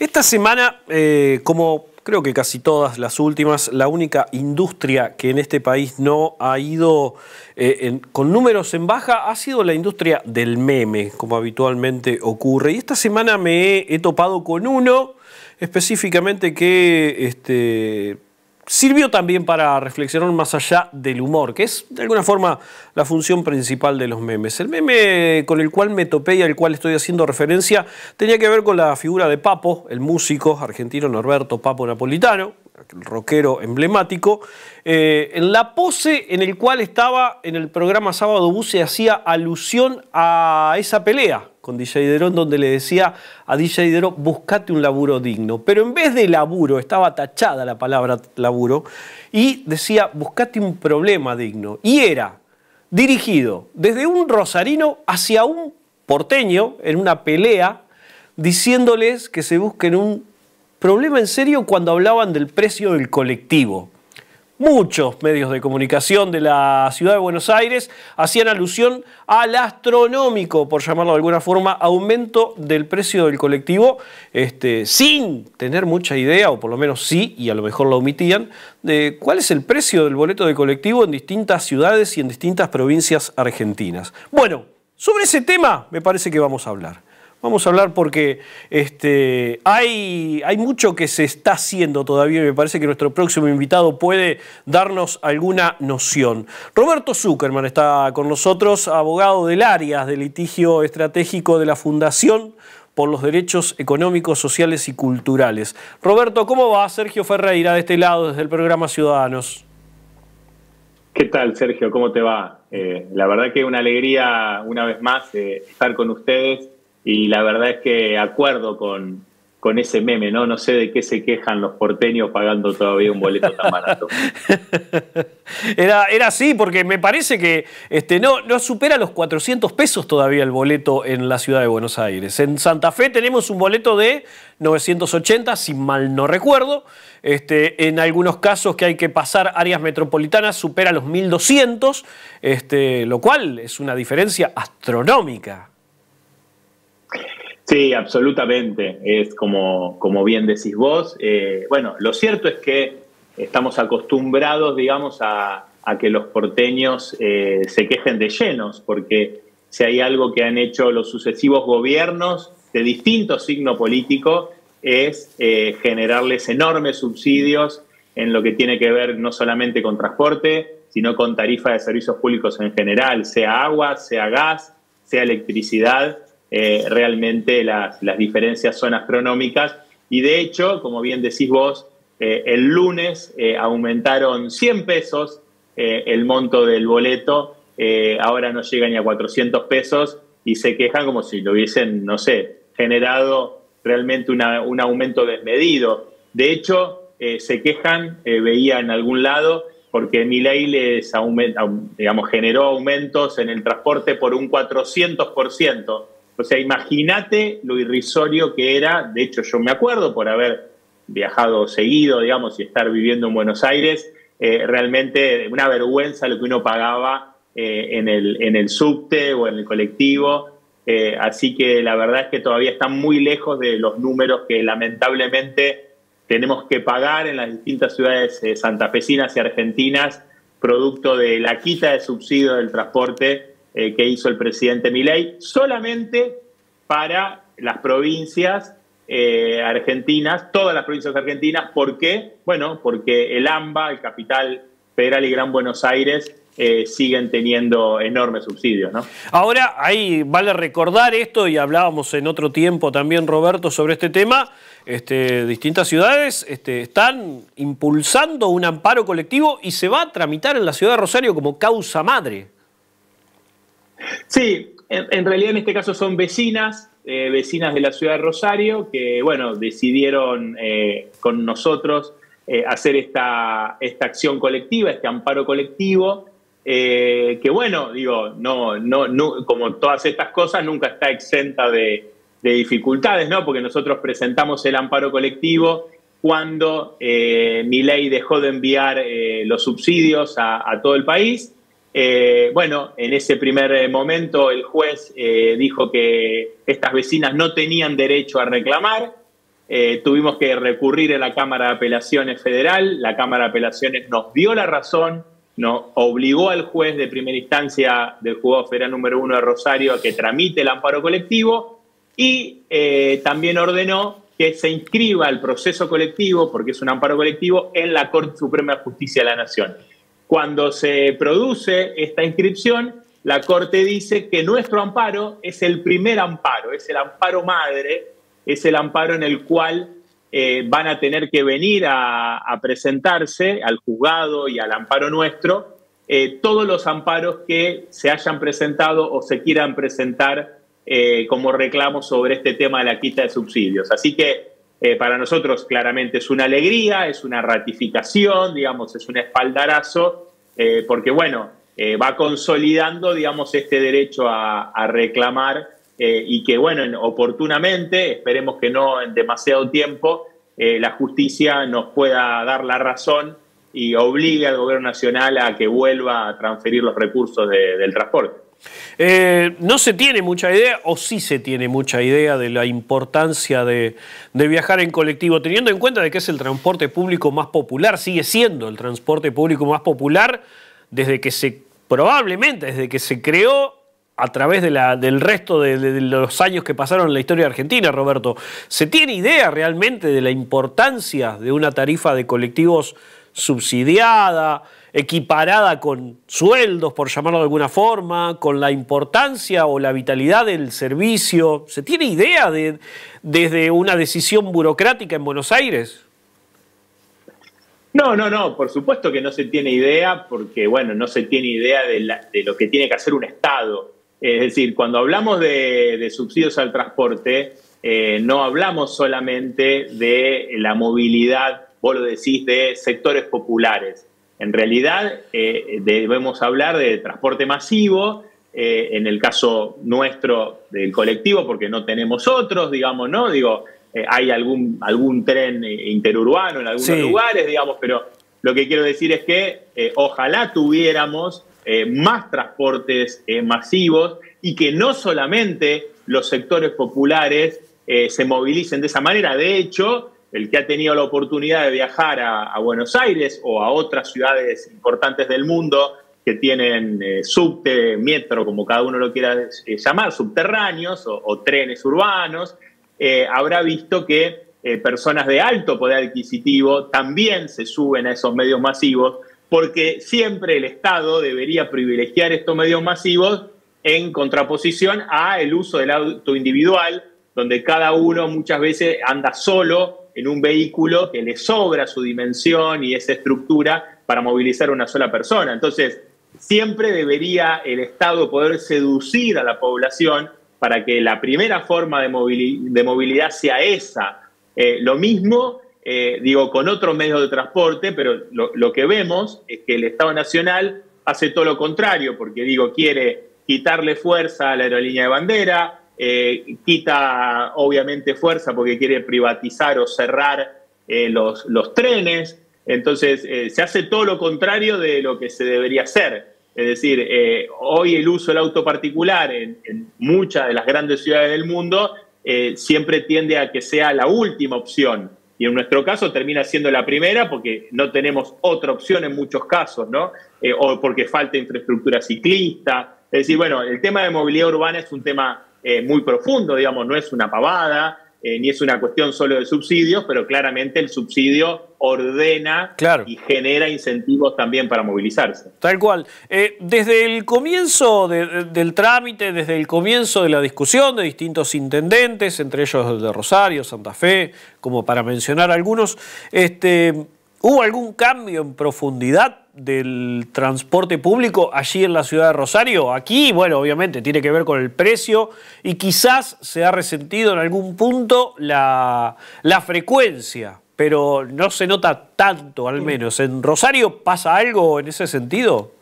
Esta semana, como creo que casi todas las últimas, la única industria que en este país no ha ido con números en baja ha sido la industria del meme, como habitualmente ocurre. Y esta semana me he topado con uno específicamente que sirvió también para reflexionar más allá del humor, que es de alguna forma la función principal de los memes. El meme con el cual me topé y al cual estoy haciendo referencia tenía que ver con la figura de Papo, el músico argentino Norberto Papo Napolitano, el rockero emblemático, en la pose en el cual estaba en el programa Sábado Bus se hacía alusión a esa pelea con DJ Derón, donde le decía a DJ Derón, buscate un laburo digno. Pero en vez de laburo, estaba tachada la palabra laburo, y decía, buscate un problema digno. Y era dirigido desde un rosarino hacia un porteño en una pelea, diciéndoles que se busquen un problema en serio cuando hablaban del precio del colectivo. Muchos medios de comunicación de la ciudad de Buenos Aires hacían alusión al astronómico, por llamarlo de alguna forma, aumento del precio del colectivo, sin tener mucha idea, o por lo menos sí, y a lo mejor lo omitían, de cuál es el precio del boleto de colectivo en distintas ciudades y en distintas provincias argentinas. Bueno, sobre ese tema me parece que vamos a hablar. Vamos a hablar porque hay mucho que se está haciendo todavía y me parece que nuestro próximo invitado puede darnos alguna noción. Roberto Zuckerman está con nosotros, abogado del área de litigio estratégico de la Fundación por los Derechos Económicos, Sociales y Culturales. Roberto, ¿cómo va? Sergio Ferreira de este lado desde el programa Ciudadanos. ¿Qué tal, Sergio? ¿Cómo te va? La verdad que una alegría una vez más estar con ustedes. Y la verdad es que acuerdo con ese meme, ¿no? No sé de qué se quejan los porteños pagando todavía un boleto tan barato. Era así, porque me parece que no supera los 400 pesos todavía el boleto en la ciudad de Buenos Aires. En Santa Fe tenemos un boleto de 980, si mal no recuerdo. En algunos casos que hay que pasar áreas metropolitanas supera los 1200, lo cual es una diferencia astronómica. Sí, absolutamente. Es como bien decís vos. Bueno, lo cierto es que estamos acostumbrados, digamos, a que los porteños se quejen de llenos, porque si hay algo que han hecho los sucesivos gobiernos de distinto signo político es generarles enormes subsidios en lo que tiene que ver no solamente con transporte, sino con tarifa de servicios públicos en general, sea agua, sea gas, sea electricidad. Realmente las diferencias son astronómicas y de hecho, como bien decís vos, el lunes aumentaron 100 pesos el monto del boleto, ahora no llega ni a 400 pesos y se quejan como si lo hubiesen, no sé, generado realmente un aumento desmedido. De hecho, se quejan, veía en algún lado, porque Milei les generó aumentos en el transporte por un 400%. O sea, imagínate lo irrisorio que era. De hecho, yo me acuerdo por haber viajado seguido, digamos, y estar viviendo en Buenos Aires, realmente una vergüenza lo que uno pagaba en el subte o en el colectivo. Así que la verdad es que todavía están muy lejos de los números que lamentablemente tenemos que pagar en las distintas ciudades santafesinas y argentinas, producto de la quita de subsidio del transporte que hizo el presidente Milei, solamente para las provincias argentinas, todas las provincias argentinas. ¿Por qué? Bueno, porque el AMBA, el Capital Federal y Gran Buenos Aires, siguen teniendo enormes subsidios, ¿no? Ahora, ahí vale recordar esto, y hablábamos en otro tiempo también, Roberto, sobre este tema. Distintas ciudades están impulsando un amparo colectivo y se va a tramitar en la ciudad de Rosario como causa madre. Sí, en realidad en este caso son vecinas de la ciudad de Rosario que, bueno, decidieron con nosotros hacer esta acción colectiva, este amparo colectivo, que bueno, digo, no, como todas estas cosas, nunca está exenta de dificultades, ¿no? Porque nosotros presentamos el amparo colectivo cuando Milei dejó de enviar los subsidios a todo el país. Bueno, en ese primer momento el juez dijo que estas vecinas no tenían derecho a reclamar. Tuvimos que recurrir a la Cámara de Apelaciones Federal, la Cámara de Apelaciones nos dio la razón, nos obligó al juez de primera instancia del Juzgado Federal número 1 de Rosario a que tramite el amparo colectivo y también ordenó que se inscriba el proceso colectivo, porque es un amparo colectivo, en la Corte Suprema de Justicia de la Nación. Cuando se produce esta inscripción, la Corte dice que nuestro amparo es el primer amparo, es el amparo madre, es el amparo en el cual van a tener que venir a presentarse al juzgado y al amparo nuestro todos los amparos que se hayan presentado o se quieran presentar como reclamo sobre este tema de la quita de subsidios. Así que para nosotros claramente es una alegría, es una ratificación, digamos, es un espaldarazo, porque bueno, va consolidando, digamos, este derecho a reclamar y que, bueno, oportunamente, esperemos que no en demasiado tiempo, la justicia nos pueda dar la razón y obligue al gobierno nacional a que vuelva a transferir los recursos del transporte. No se tiene mucha idea, o sí se tiene mucha idea de la importancia de viajar en colectivo, teniendo en cuenta de que es el transporte público más popular, sigue siendo el transporte público más popular probablemente desde que se creó a través del resto de los años que pasaron en la historia argentina, Roberto. ¿Se tiene idea realmente de la importancia de una tarifa de colectivos subsidiada, equiparada con sueldos, por llamarlo de alguna forma, con la importancia o la vitalidad del servicio? ¿Se tiene idea desde una decisión burocrática en Buenos Aires? No, por supuesto que no se tiene idea, porque bueno, no se tiene idea de lo que tiene que hacer un Estado. Es decir, cuando hablamos de subsidios al transporte, no hablamos solamente de la movilidad, vos lo decís, de sectores populares. En realidad debemos hablar de transporte masivo, en el caso nuestro del colectivo, porque no tenemos otros, digamos, ¿no? Digo, hay algún tren interurbano en algunos lugares, digamos, pero lo que quiero decir es que ojalá tuviéramos más transportes masivos y que no solamente los sectores populares se movilicen de esa manera. De hecho, el que ha tenido la oportunidad de viajar a Buenos Aires o a otras ciudades importantes del mundo que tienen subte, metro, como cada uno lo quiera llamar, subterráneos o trenes urbanos, habrá visto que personas de alto poder adquisitivo también se suben a esos medios masivos, porque siempre el Estado debería privilegiar estos medios masivos en contraposición al uso del auto individual, donde cada uno muchas veces anda solo en un vehículo que le sobra su dimensión y esa estructura para movilizar a una sola persona. Entonces, siempre debería el Estado poder seducir a la población para que la primera forma de movilidad sea esa. Lo mismo, digo, con otros medios de transporte, pero lo que vemos es que el Estado Nacional hace todo lo contrario, porque, digo, quiere quitarle fuerza a la aerolínea de bandera, quita obviamente fuerza porque quiere privatizar o cerrar los trenes. Entonces se hace todo lo contrario de lo que se debería hacer. Es decir, hoy el uso del auto particular en muchas de las grandes ciudades del mundo siempre tiende a que sea la última opción. Y en nuestro caso termina siendo la primera porque no tenemos otra opción en muchos casos, ¿no? O porque falta infraestructura ciclista. Es decir, bueno, el tema de movilidad urbana es un tema muy profundo, digamos, no es una pavada, ni es una cuestión solo de subsidios, pero claramente el subsidio ordena y genera incentivos también para movilizarse. Tal cual. Desde el comienzo del trámite, desde el comienzo de la discusión de distintos intendentes, entre ellos el de Rosario, Santa Fe, como para mencionar algunos, ¿hubo algún cambio en profundidad del transporte público allí en la ciudad de Rosario? Aquí, bueno, obviamente tiene que ver con el precio y quizás se ha resentido en algún punto la frecuencia, pero no se nota tanto, al menos. ¿En Rosario pasa algo en ese sentido?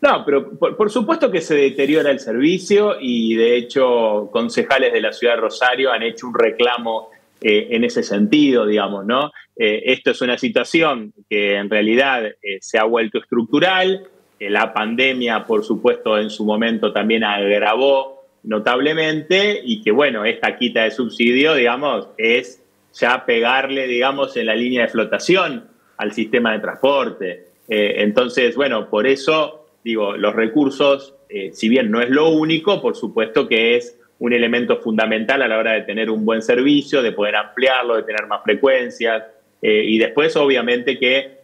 No, pero por supuesto que se deteriora el servicio y de hecho concejales de la ciudad de Rosario han hecho un reclamo en ese sentido, digamos, ¿no? Esto es una situación que en realidad se ha vuelto estructural. La pandemia, por supuesto, en su momento también agravó notablemente y que, bueno, esta quita de subsidio, digamos, es ya pegarle, digamos, en la línea de flotación al sistema de transporte. Entonces, bueno, por eso, digo, los recursos, si bien no es lo único, por supuesto que es un elemento fundamental a la hora de tener un buen servicio, de poder ampliarlo, de tener más frecuencias, y después, obviamente, que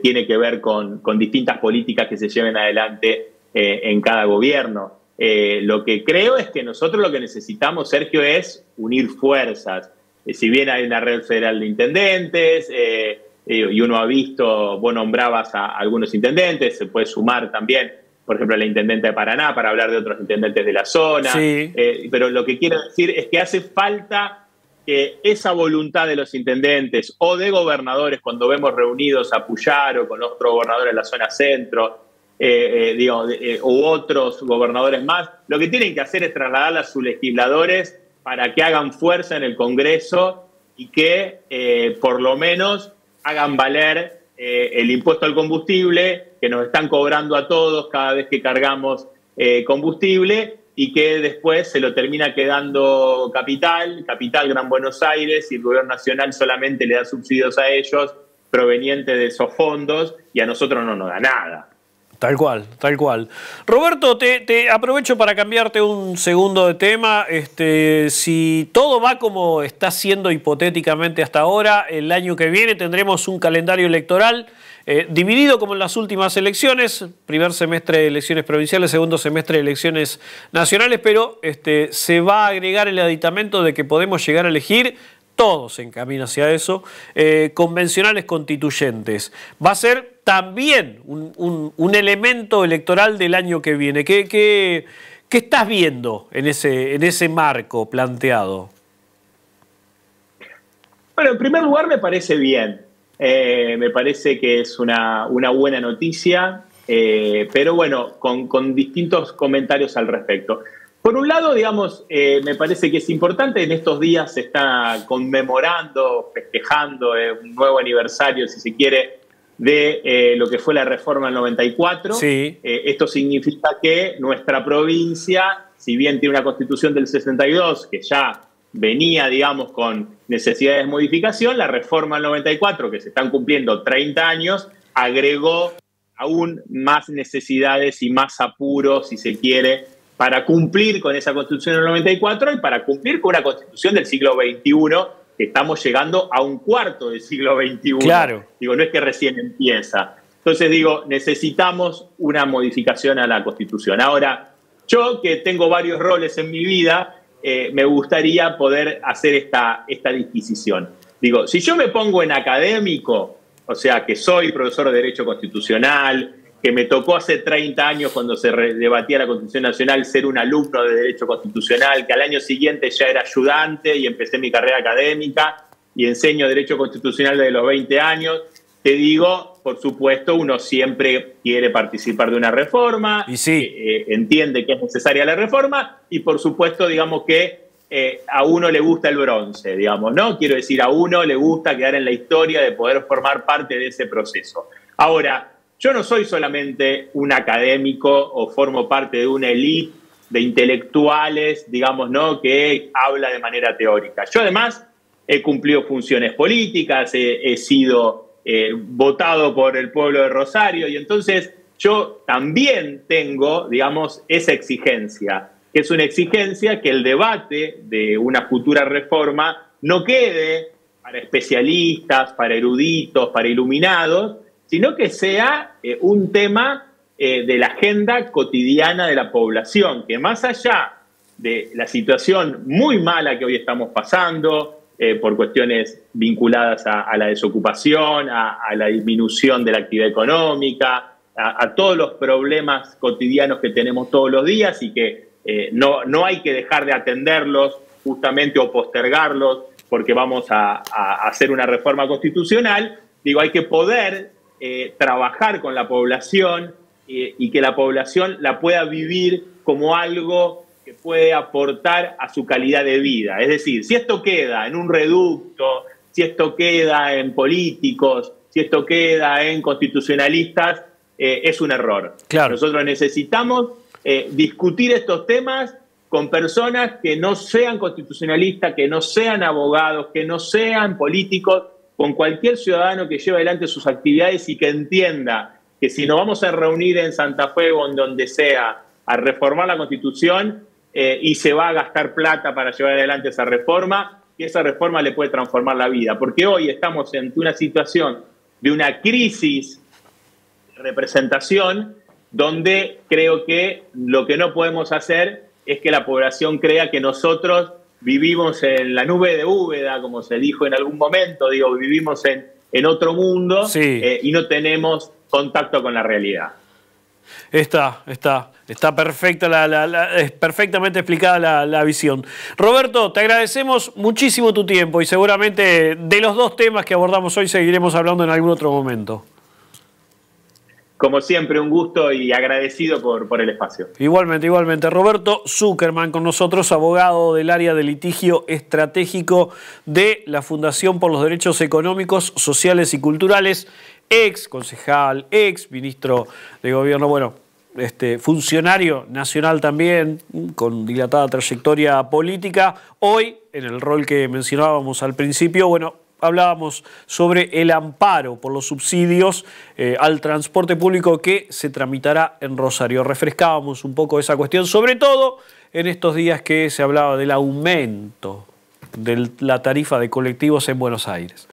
tiene que ver con distintas políticas que se lleven adelante en cada gobierno. Lo que creo es que nosotros lo que necesitamos, Sergio, es unir fuerzas. Si bien hay una red federal de intendentes, y uno ha visto, vos nombrabas a algunos intendentes, se puede sumar también, por ejemplo, la intendente de Paraná, para hablar de otros intendentes de la zona. Sí. Pero lo que quiero decir es que hace falta que esa voluntad de los intendentes o de gobernadores, cuando vemos reunidos a Puyaro con otro gobernador de la zona centro, u otros gobernadores más, lo que tienen que hacer es trasladarla a sus legisladores para que hagan fuerza en el Congreso y que por lo menos hagan valer el impuesto al combustible que nos están cobrando a todos cada vez que cargamos combustible, y que después se lo termina quedando Capital, Gran Buenos Aires, y el gobierno nacional solamente le da subsidios a ellos provenientes de esos fondos y a nosotros no nos da nada. Tal cual, tal cual. Roberto, te aprovecho para cambiarte un segundo de tema. Si todo va como está siendo hipotéticamente hasta ahora, el año que viene tendremos un calendario electoral dividido como en las últimas elecciones, primer semestre de elecciones provinciales, segundo semestre de elecciones nacionales, pero se va a agregar el aditamento de que podemos llegar a elegir, todo se encamina hacia eso, convencionales constituyentes. Va a ser también un elemento electoral del año que viene. ¿Qué estás viendo en ese marco planteado? Bueno, en primer lugar me parece bien. Me parece que es una buena noticia, pero bueno, con distintos comentarios al respecto. Por un lado, digamos, me parece que es importante, en estos días se está conmemorando, festejando un nuevo aniversario, si se quiere, de lo que fue la reforma del 94. Sí. Esto significa que nuestra provincia, si bien tiene una constitución del 62, que ya venía, digamos, con necesidades de modificación, la reforma del 94, que se están cumpliendo 30 años, agregó aún más necesidades y más apuros, si se quiere, para cumplir con esa constitución del 94 y para cumplir con una constitución del siglo XXI, que estamos llegando a un cuarto del siglo XXI. Claro. Digo, no es que recién empieza. Entonces, digo, necesitamos una modificación a la Constitución. Ahora, yo que tengo varios roles en mi vida, me gustaría poder hacer esta disquisición. Digo, si yo me pongo en académico, o sea, que soy profesor de Derecho Constitucional, que me tocó hace 30 años cuando se debatía la Constitución Nacional ser un alumno de Derecho Constitucional, que al año siguiente ya era ayudante y empecé mi carrera académica y enseño Derecho Constitucional desde los 20 años, te digo, por supuesto, uno siempre quiere participar de una reforma, y sí, entiende que es necesaria la reforma y por supuesto, digamos que a uno le gusta el bronce, digamos, ¿no? Quiero decir, a uno le gusta quedar en la historia de poder formar parte de ese proceso. Ahora, yo no soy solamente un académico o formo parte de una élite de intelectuales, digamos, ¿no?, que habla de manera teórica. Yo además he cumplido funciones políticas, he sido votado por el pueblo de Rosario y entonces yo también tengo, digamos, esa exigencia, que es una exigencia que el debate de una futura reforma no quede para especialistas, para eruditos, para iluminados, sino que sea un tema de la agenda cotidiana de la población, que más allá de la situación muy mala que hoy estamos pasando, por cuestiones vinculadas a la desocupación, a la disminución de la actividad económica, a todos los problemas cotidianos que tenemos todos los días y que no hay que dejar de atenderlos justamente o postergarlos porque vamos a hacer una reforma constitucional. Digo, hay que poder trabajar con la población y que la población la pueda vivir como algo que puede aportar a su calidad de vida. Es decir, si esto queda en un reducto, si esto queda en políticos, si esto queda en constitucionalistas, es un error. Claro. Nosotros necesitamos discutir estos temas con personas que no sean constitucionalistas, que no sean abogados, que no sean políticos, con cualquier ciudadano que lleve adelante sus actividades y que entienda que si nos vamos a reunir en Santa Fe o en donde sea a reformar la Constitución y se va a gastar plata para llevar adelante esa reforma, que esa reforma le puede transformar la vida. Porque hoy estamos ante una situación de una crisis de representación donde creo que lo que no podemos hacer es que la población crea que nosotros vivimos en la nube de Úbeda, como se dijo en algún momento, digo, vivimos en otro mundo, sí, y no tenemos contacto con la realidad. Está perfecta es perfectamente explicada la visión. Roberto, te agradecemos muchísimo tu tiempo y seguramente de los dos temas que abordamos hoy seguiremos hablando en algún otro momento. Como siempre, un gusto y agradecido por el espacio. Igualmente, igualmente. Roberto Zuckerman con nosotros, abogado del área de litigio estratégico de la Fundación por los Derechos Económicos, Sociales y Culturales, ex concejal, ex ministro de gobierno, bueno, funcionario nacional también, con dilatada trayectoria política. Hoy, en el rol que mencionábamos al principio, bueno, hablábamos sobre el amparo por los subsidios al transporte público que se tramitará en Rosario. Refrescábamos un poco esa cuestión, sobre todo en estos días que se hablaba del aumento de la tarifa de colectivos en Buenos Aires.